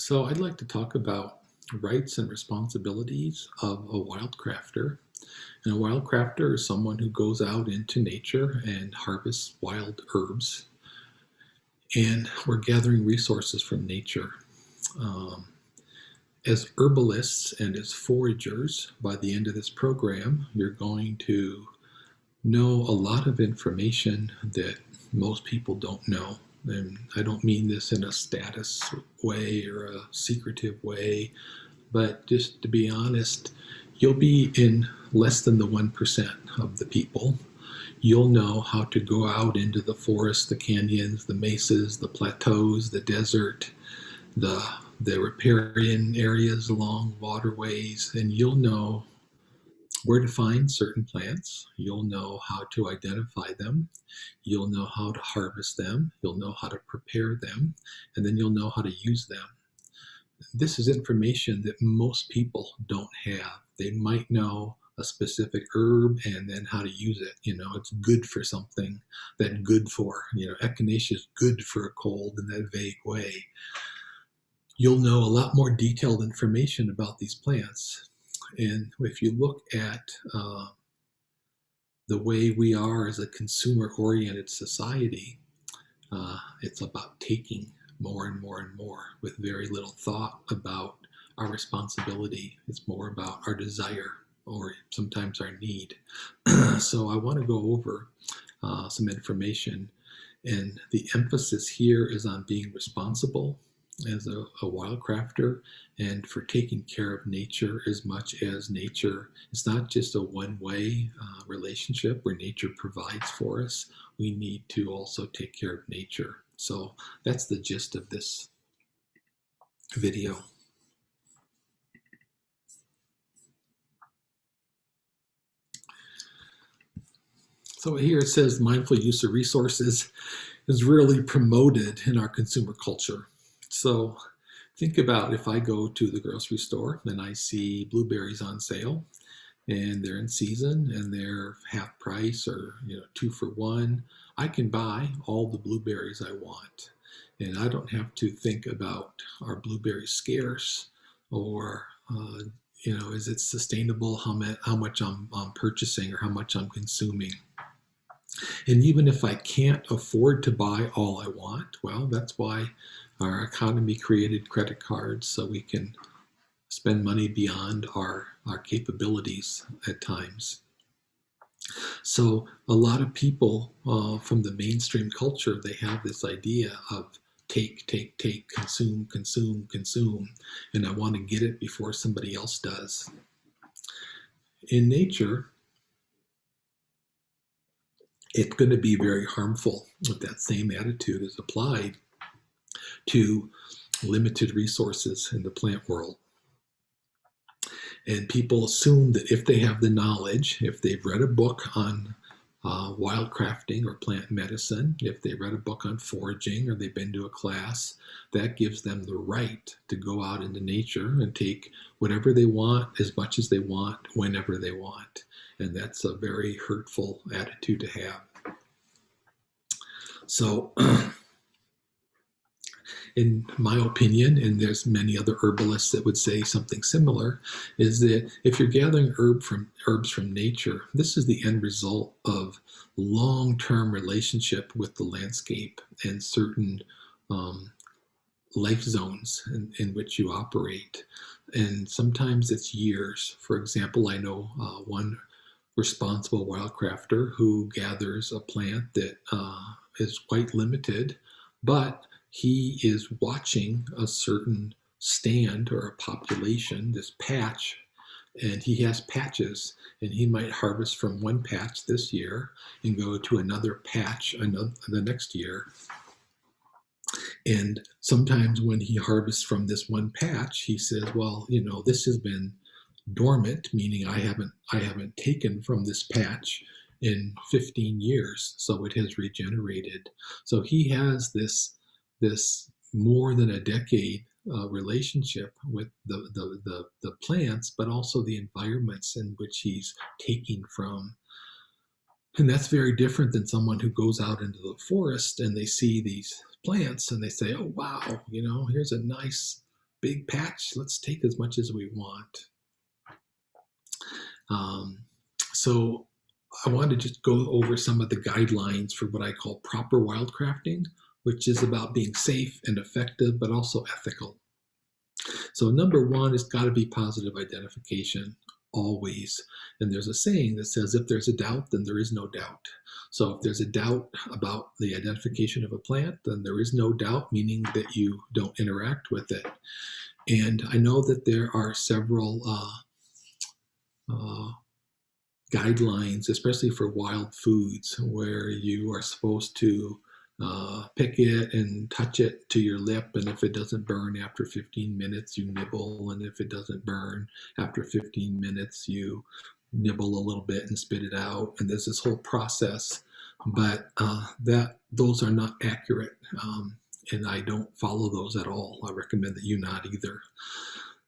So I'd like to talk about rights and responsibilities of a wildcrafter. And a wildcrafter is someone who goes out into nature and harvests wild herbs. And we're gathering resources from nature. Um, as herbalists and as foragers, by the end of this program, you're going to know a lot of information that most people don't know. And I don't mean this in a status way or a secretive way, but just to be honest, you'll be in less than the 1% of the people. You'll know how to go out into the forest, the canyons, the mesas, the plateaus, the desert, the riparian areas along waterways, and you'll know where to find certain plants. You'll know how to identify them. You'll know how to harvest them. You'll know how to prepare them, and then you'll know how to use them. This is information that most people don't have. They might know a specific herb and then how to use it. It's good for something, that good for, echinacea is good for a cold in that vague way. You'll know a lot more detailed information about these plants. And if you look at the way we are as a consumer-oriented society, it's about taking more and more and more with very little thought about our responsibility. It's more about our desire or sometimes our need. So I want to go over some information, and the emphasis here is on being responsible as a wildcrafter and for taking care of nature as much as nature. It's not just a one-way relationship where nature provides for us. We need to also take care of nature. So that's the gist of this video. So here it says mindful use of resources is really promoted in our consumer culture. So think about if I go to the grocery store and I see blueberries on sale and they're in season and they're half price or 2 for 1, I can buy all the blueberries I want. And I don't have to think about, are blueberries scarce, or is it sustainable, how much I'm purchasing or how much I'm consuming. And even if I can't afford to buy all I want, well, that's why our economy created credit cards, so we can spend money beyond our capabilities at times. So a lot of people from the mainstream culture, they have this idea of take, consume, consume, consume, and I want to get it before somebody else does. In nature, it's going to be very harmful if that same attitude is applied to limited resources in the plant world. And people assume that if they have the knowledge, if they've read a book on wildcrafting or plant medicine, if they read a book on foraging or they've been to a class, that gives them the right to go out into nature and take whatever they want, as much as they want, whenever they want. And that's a very hurtful attitude to have. So in my opinion, and there's many other herbalists that would say something similar, is that if you're gathering herbs from nature, this is the end result of long-term relationship with the landscape and certain life zones in which you operate. And sometimes it's years. For example, I know one responsible wildcrafter who gathers a plant that is quite limited, but he is watching a certain stand or a population, this patch, and he has patches, and he might harvest from one patch this year and go to another patch the next year. And sometimes when he harvests from this one patch, he says, well, this has been dormant, meaning I haven't taken from this patch in 15 years, so it has regenerated. So he has this more than a decade relationship with the plants, but also the environments in which he's taking from. And that's very different than someone who goes out into the forest and they see these plants and they say, oh, wow, here's a nice big patch, let's take as much as we want. So I want to just go over some of the guidelines for what I call proper wildcrafting, which is about being safe and effective, but also ethical. So number one has got to be positive identification, always. And there's a saying that says, if there's a doubt, then there is no doubt. So if there's a doubt about the identification of a plant, then there is no doubt, meaning that you don't interact with it. And I know that there are several guidelines, especially for wild foods, where you are supposed to pick it and touch it to your lip, and if it doesn't burn after 15 minutes, you nibble, and if it doesn't burn after 15 minutes, you nibble a little bit and spit it out. And there's this whole process, but those are not accurate, and I don't follow those at all. I recommend that you not either.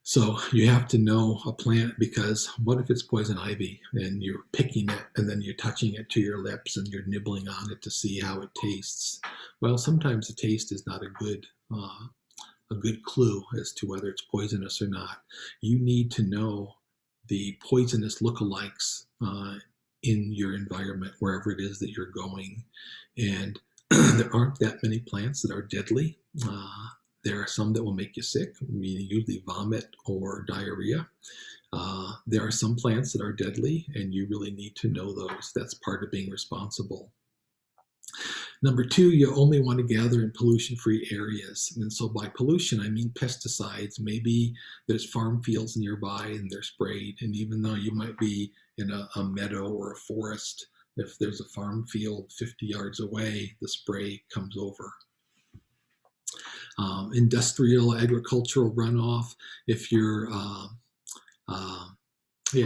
So you have to know a plant, because what if it's poison ivy and you're picking it and then you're touching it to your lips and you're nibbling on it to see how it tastes? Well, sometimes the taste is not a good clue as to whether it's poisonous or not. You need to know the poisonous lookalikes in your environment, wherever it is that you're going. And there aren't that many plants that are deadly. There are some that will make you sick, meaning usually vomit or diarrhea. There are some plants that are deadly, and you really need to know those. That's part of being responsible. Number two, you only want to gather in pollution-free areas. And so by pollution, I mean pesticides. Maybe there's farm fields nearby and they're sprayed. And even though you might be in a meadow or a forest, if there's a farm field 50 yards away, the spray comes over. Industrial agricultural runoff, if you're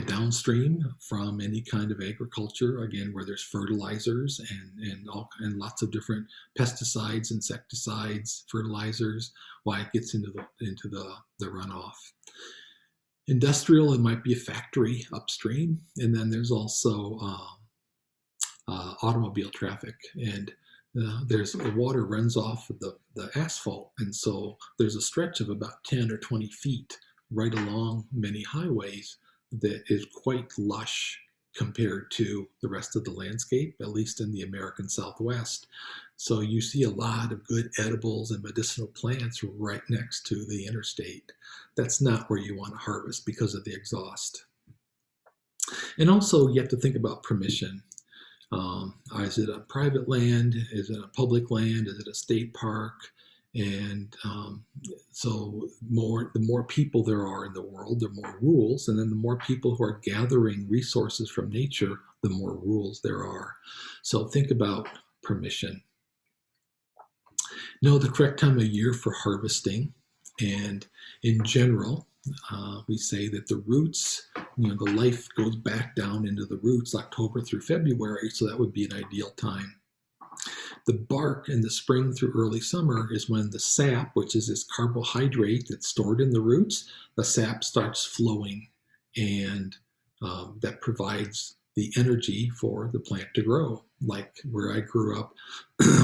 downstream from any kind of agriculture, again, where there's fertilizers and lots of different pesticides, insecticides, fertilizers, why it gets into the runoff. Industrial, it might be a factory upstream, and then there's also automobile traffic, and there's the water runs off of the asphalt, and so there's a stretch of about 10 or 20 feet right along many highways that is quite lush compared to the rest of the landscape, at least in the American Southwest. So you see a lot of good edibles and medicinal plants right next to the interstate. That's not where you want to harvest because of the exhaust. And also you have to think about permission. Is it a private land? Is it a public land? Is it a state park? And so the more people there are in the world, the more rules. And then the more people who are gathering resources from nature, the more rules there are. So think about permission. Know the correct time of year for harvesting. And in general, we say that the roots, the life goes back down into the roots October through February, so that would be an ideal time. The bark in the spring through early summer is when the sap, which is this carbohydrate that's stored in the roots, the sap starts flowing, and that provides the energy for the plant to grow. Like where I grew up,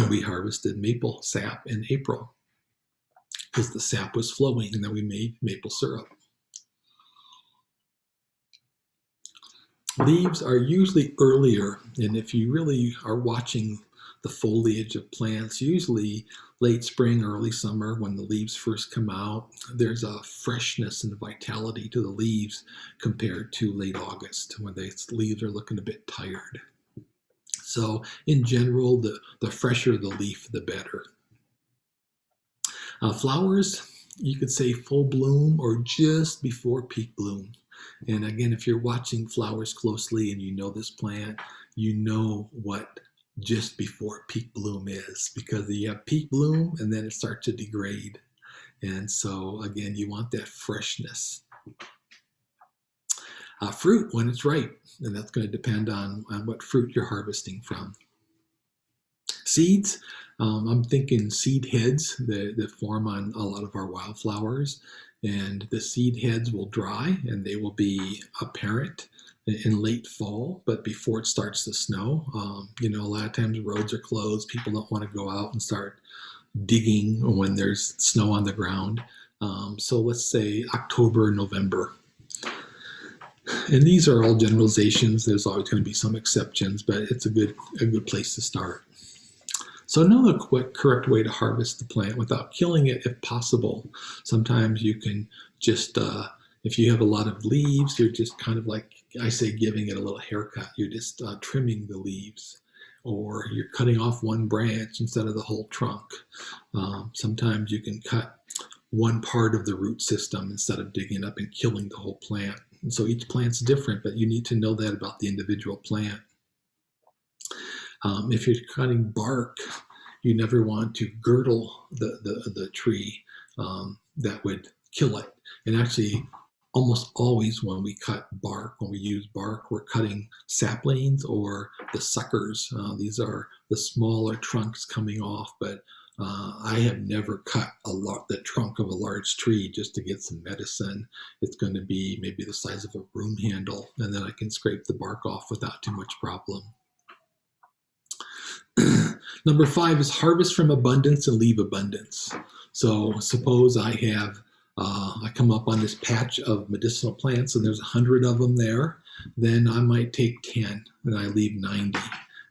we harvested maple sap in April because the sap was flowing, and then we made maple syrup. Leaves are usually earlier, and if you really are watching the foliage of plants, usually late spring, early summer, when the leaves first come out, there's a freshness and vitality to the leaves compared to late August, when the leaves are looking a bit tired. So in general, the fresher the leaf, the better. Flowers, you could say full bloom or just before peak bloom. And again, if you're watching flowers closely and you know this plant, you know what just before peak bloom is, because you have peak bloom and then it starts to degrade. And so again, you want that freshness. Fruit when it's ripe, and that's going to depend on what fruit you're harvesting from. Seeds, I'm thinking seed heads that form on a lot of our wildflowers, and the seed heads will dry and they will be apparent in late fall, but before it starts to snow. A lot of times roads are closed, people don't want to go out and start digging when there's snow on the ground. So let's say October, November. And these are all generalizations. There's always going to be some exceptions, but it's a good place to start. So another quick, correct way to harvest the plant without killing it, if possible. Sometimes you can just, if you have a lot of leaves, you're just kind of like, I say, giving it a little haircut. You're just trimming the leaves, or you're cutting off one branch instead of the whole trunk. Sometimes you can cut one part of the root system instead of digging up and killing the whole plant. And so each plant's different, but you need to know that about the individual plant. If you're cutting bark, you never want to girdle the tree. That would kill it. And actually, almost always when we cut bark, when we use bark, we're cutting saplings or the suckers. These are the smaller trunks coming off, but I have never cut the trunk of a large tree just to get some medicine. It's going to be maybe the size of a broom handle, and then I can scrape the bark off without too much problem. Number 5 is harvest from abundance and leave abundance. So suppose I come up on this patch of medicinal plants and there's 100 of them there, then I might take 10 and I leave 90.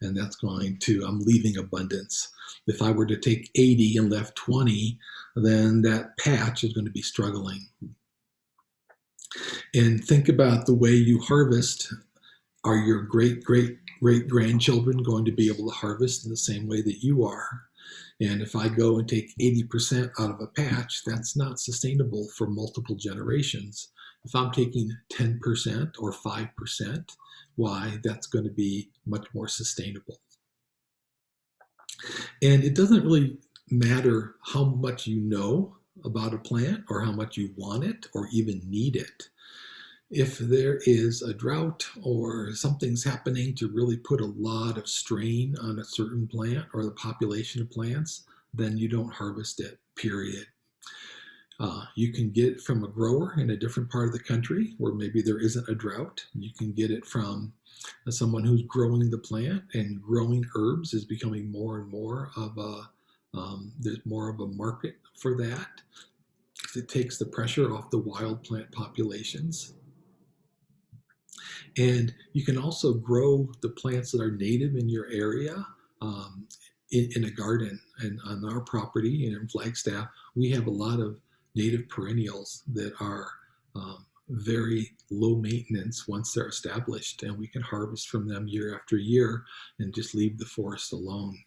And that's I'm leaving abundance. If I were to take 80 and left 20, then that patch is going to be struggling. And think about the way you harvest. Are your great-grandchildren going to be able to harvest in the same way that you are? And if I go and take 80% out of a patch, that's not sustainable for multiple generations. If I'm taking 10% or 5%, why, that's going to be much more sustainable. And it doesn't really matter how much you know about a plant or how much you want it or even need it. If there is a drought or something's happening to really put a lot of strain on a certain plant or the population of plants, then you don't harvest it, period. You can get it from a grower in a different part of the country where maybe there isn't a drought. You can get it from someone who's growing the plant, and growing herbs is becoming more and more of there's more of a market for that. It takes the pressure off the wild plant populations. And you can also grow the plants that are native in your area in a garden. And on our property in Flagstaff, we have a lot of native perennials that are very low maintenance once they're established, and we can harvest from them year after year and just leave the forest alone.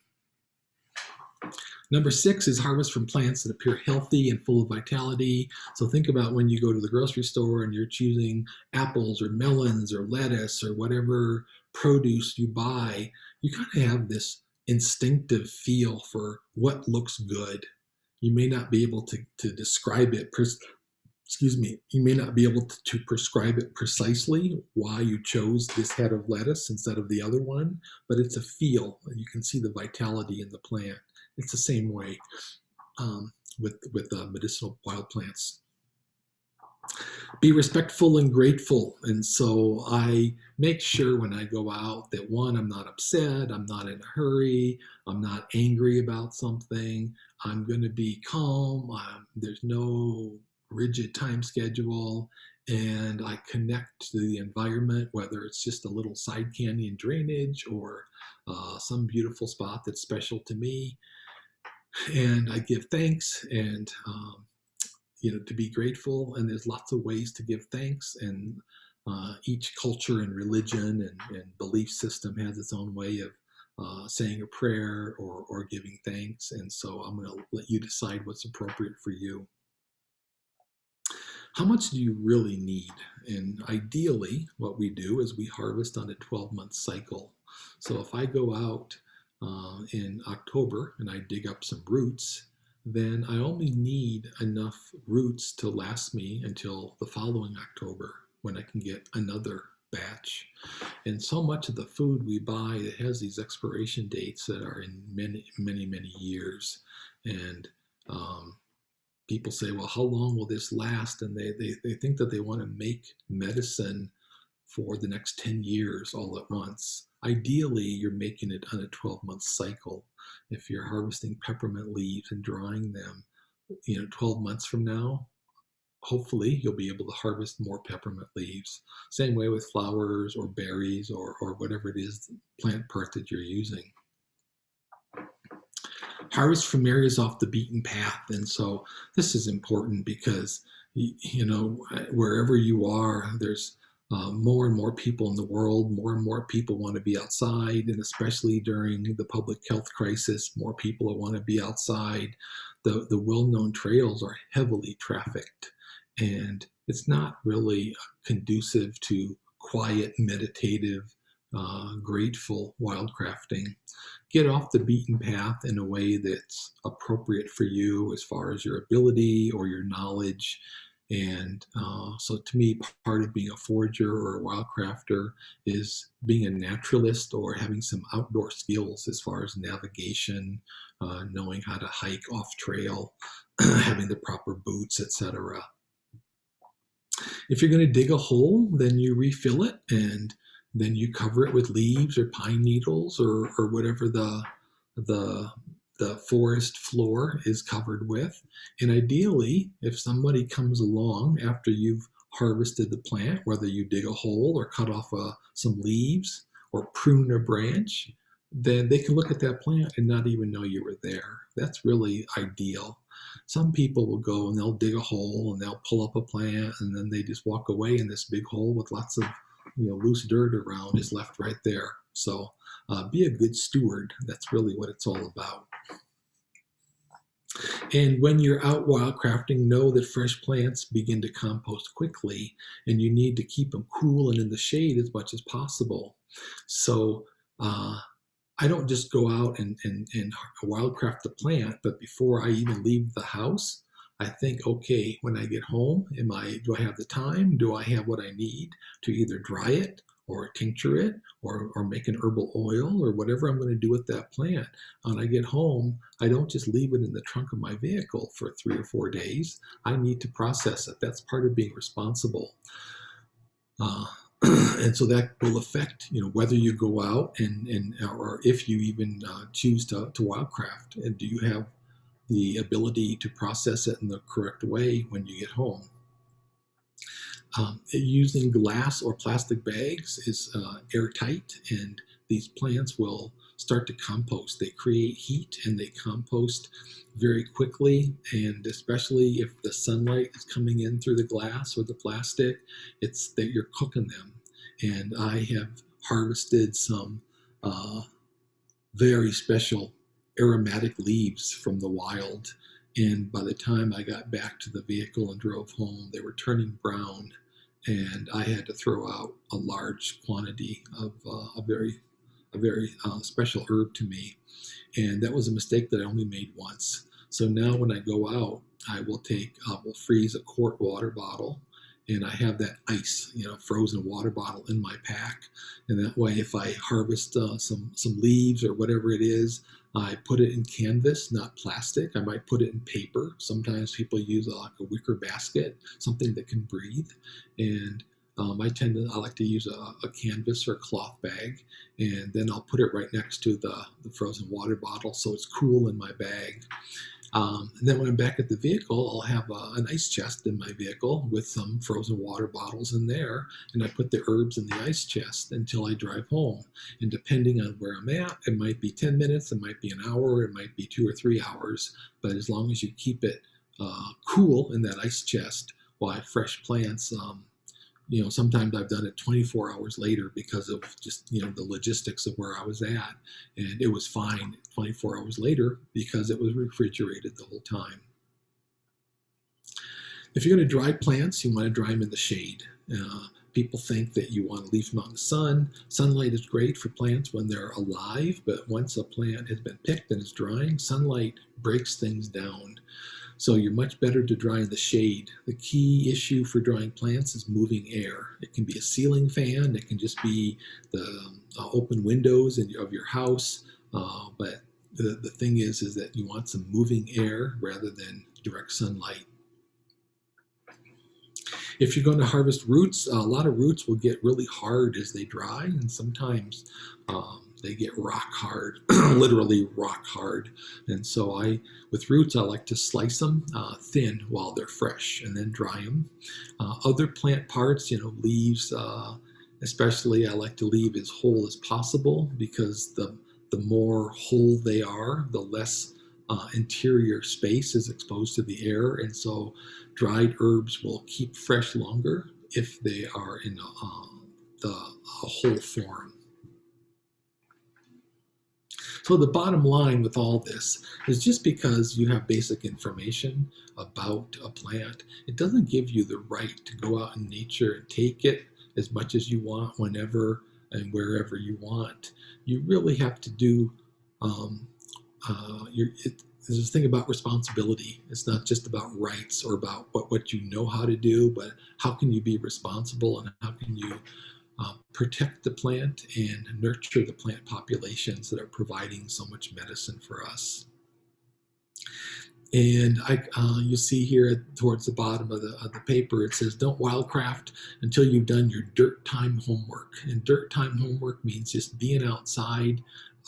Number 6 is harvest from plants that appear healthy and full of vitality. So think about when you go to the grocery store and you're choosing apples or melons or lettuce or whatever produce you buy, you kind of have this instinctive feel for what looks good. You may not be able to describe it, you may not be able to prescribe it precisely why you chose this head of lettuce instead of the other one, but it's a feel. You can see the vitality in the plant. It's the same way with medicinal wild plants. Be respectful and grateful. And so I make sure when I go out that, one, I'm not upset, I'm not in a hurry, I'm not angry about something, I'm going to be calm, there's no rigid time schedule, and I connect to the environment, whether it's just a little side canyon drainage or some beautiful spot that's special to me. And I give thanks and to be grateful. And there's lots of ways to give thanks, and each culture and religion and belief system has its own way of saying a prayer or giving thanks. And so I'm going to let you decide what's appropriate for you. How much do you really need? And ideally, what we do is we harvest on a 12-month cycle. So if I go out in October and I dig up some roots, then I only need enough roots to last me until the following October, when I can get another batch. And so much of the food we buy, it has these expiration dates that are in many, many, many years. And people say, well, how long will this last? And they think that they want to make medicine for the next 10 years all at once. Ideally, you're making it on a 12-month cycle. If you're harvesting peppermint leaves and drying them, 12 months from now, hopefully you'll be able to harvest more peppermint leaves. Same way with flowers or berries or whatever it is, plant part that you're using. Harvest from areas off the beaten path. And so this is important because, you know, wherever you are, there's more and more people in the world, more and more people want to be outside, and especially during the public health crisis, more people want to be outside. The well-known trails are heavily trafficked, and it's not really conducive to quiet, meditative, grateful wildcrafting. Get off the beaten path in a way that's appropriate for you as far as your ability or your knowledge. And so to me, part of being a forager or a wildcrafter is being a naturalist or having some outdoor skills as far as navigation, knowing how to hike off trail, having the proper boots, etc. If you're going to dig a hole, then you refill it and then you cover it with leaves or pine needles or whatever the forest floor is covered with. And ideally, if somebody comes along after you've harvested the plant, whether you dig a hole or cut off some leaves or prune a branch, then they can look at that plant and not even know you were there. That's really ideal. Some people will go and they'll dig a hole and they'll pull up a plant and then they just walk away, and this big hole with lots of loose dirt around is left right there. So be a good steward. That's really what it's all about. And when you're out wildcrafting, know that fresh plants begin to compost quickly, and you need to keep them cool and in the shade as much as possible. So I don't just go out and wildcraft the plant, but before I even leave the house, I think, okay, when I get home, do I have the time? Do I have what I need to either dry it or tincture it or make an herbal oil or whatever I'm going to do with that plant? When I get home, I don't just leave it in the trunk of my vehicle for 3 or 4 days. I need to process it. That's part of being responsible. And so that will affect, whether you go out or if you even choose to wildcraft. And do you have the ability to process it in the correct way when you get home? Using glass or plastic bags is airtight, and these plants will start to compost. They create heat and they compost very quickly, and especially if the sunlight is coming in through the glass or the plastic, it's that you're cooking them. And I have harvested some very special aromatic leaves from the wild, and by the time I got back to the vehicle and drove home, they were turning brown, and I had to throw out a large quantity of a very special herb to me. And that was a mistake that I only made once. So now when I go out, I will freeze a quart water bottle, and I have that ice, frozen water bottle in my pack. And that way, if I harvest some leaves or whatever it is, I put it in canvas, not plastic. I might put it in paper. Sometimes people use like a wicker basket, something that can breathe. And I like to use a canvas or a cloth bag, and then I'll put it right next to the frozen water bottle so it's cool in my bag. And then when I'm back at the vehicle, I'll have an ice chest in my vehicle with some frozen water bottles in there, and I put the herbs in the ice chest until I drive home. And depending on where I'm at, it might be 10 minutes, it might be an hour, it might be 2 or 3 hours, but as long as you keep it cool in that ice chest, while fresh plants, sometimes I've done it 24 hours later because of just, the logistics of where I was at. And it was fine 24 hours later because it was refrigerated the whole time. If you're going to dry plants, you want to dry them in the shade. People think that you want to leave them out in the sun. Sunlight is great for plants when they're alive, but once a plant has been picked and is drying, sunlight breaks things down. So you're much better to dry in the shade. The key issue for drying plants is moving air. It can be a ceiling fan. It can just be the open windows of your house. But the thing is that you want some moving air rather than direct sunlight. If you're going to harvest roots, a lot of roots will get really hard as they dry, and sometimes they get rock hard, literally rock hard. And so with roots, I like to slice them thin while they're fresh and then dry them. Other plant parts, leaves, especially, I like to leave as whole as possible, because the more whole they are, the less interior space is exposed to the air. And so dried herbs will keep fresh longer if they are in the whole form. So the bottom line with all this is, just because you have basic information about a plant, it doesn't give you the right to go out in nature and take it as much as you want, whenever and wherever you want. You really have to do, there's this thing about responsibility. It's not just about rights or about what you know how to do, but how can you be responsible, and how can you protect the plant and nurture the plant populations that are providing so much medicine for us. And you see here towards the bottom of the paper, it says, don't wildcraft until you've done your dirt time homework. And dirt time homework means just being outside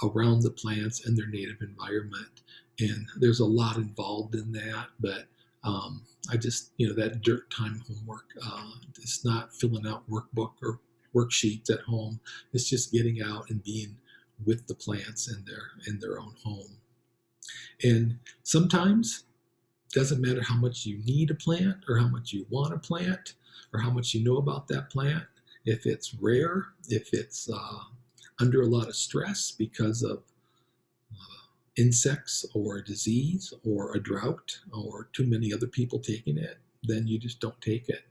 around the plants and their native environment. And there's a lot involved in that, but I just, that dirt time homework, it's not filling out workbook or worksheets at home. It's just getting out and being with the plants in their own home. And sometimes it doesn't matter how much you need a plant, or how much you want a plant, or how much you know about that plant. If it's rare, if it's under a lot of stress because of insects or a disease or a drought or too many other people taking it, then you just don't take it.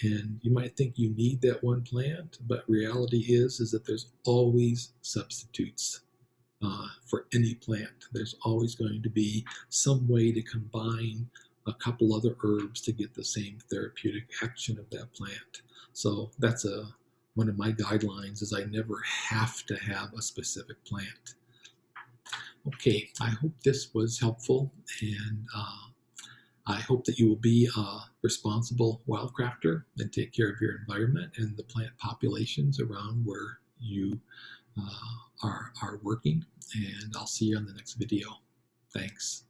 And you might think you need that one plant, but reality is that there's always substitutes for any plant. There's always going to be some way to combine a couple other herbs to get the same therapeutic action of that plant. So that's one of my guidelines, is I never have to have a specific plant. Okay, I hope this was helpful, and I hope that you will be a responsible wildcrafter and take care of your environment and the plant populations around where you are working. And I'll see you on the next video. Thanks.